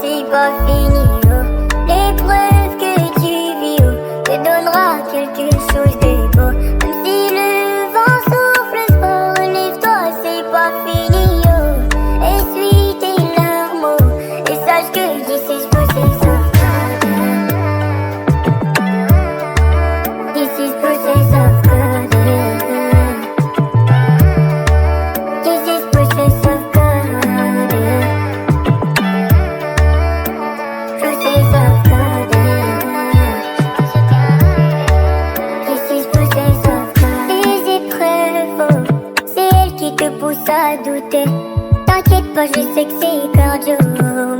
C'est pas fini, oh. L'épreuve que tu vis, oh, te donnera quelque chose de beau. Même si le vent souffle fort, relève-toi, c'est pas fini, oh. Essuie tes larmes, oh, et sache que d'ici je peux c'est ça. D'ici je peux c'est ça. À douter. T'inquiète pas, je sais que c'est cardio,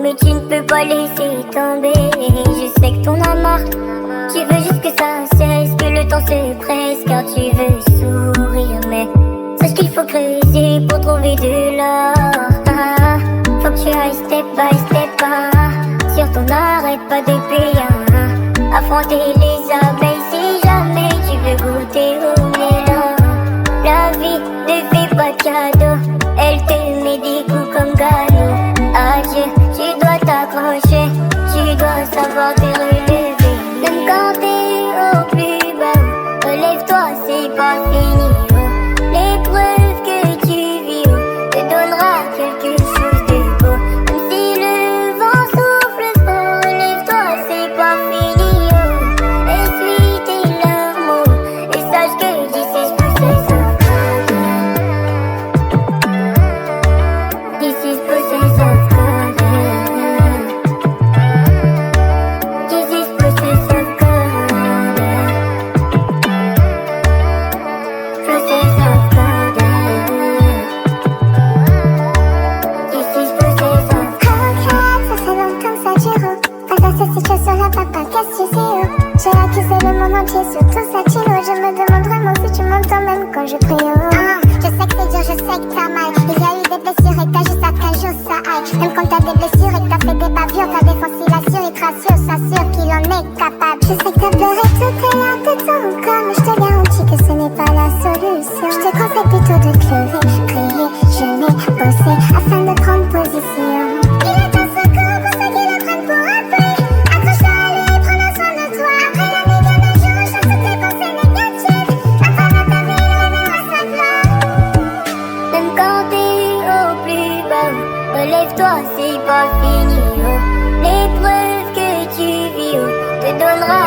mais tu ne peux pas laisser tomber. Je sais que t'en as marre, tu veux juste que ça cesse, que le temps se presse, car tu veux sourire. Mais sache qu'il faut creuser pour trouver de l'or. Faut que tu ailles step by step, sur ton arrête pas de payer, affronter les abeilles si jamais tu veux goûter au mélange. La vie ne fait pas de cadeau, elle te met des coups comme galop. Adieu, tu dois t'accrocher, tu dois savoir te relever. Même quand t'es au plus bas, relève-toi, c'est pas fini, oh. L'épreuve que tu vis, oh, te donnera quelque chose de beau. Même si le vent souffle fort, relève-toi, c'est pas fini, oh. Essuie tes larmes, oh, et sache que d'ici je peux c'est ça. J'ai accusé le monde entier sur tout ça, Tino. Je me demande vraiment si tu m'entends même quand je prie. Je sais que c'est dur, je sais que t'as mal. Il y a eu des blessures et t'as juste à qu'un jour ça aille. Même quand t'as des blessures et que t'as fait des bavures, ta défense il assure, il te rassure, s'assure qu'il en est capable. Je sais que t'as pleuré toutes les larmes de ton corps, mais je te garantis que ce n'est pas la solution. Je te conseille plutôt de te lever, prier, jeûner, bosser afin de prendre position. Il est ton secours pour ceux qui le prennent pour un peu. Accroche-toi à lui, prends soin de toi. Après la nuit vient le jour, chasse toutes tes pensées négatives. Afin de ta vie, reviendra sa gloire. Même quand t'es au plus bas, relève-toi, c'est pas fini, oh. L'épreuve que tu vis, oh, te donnera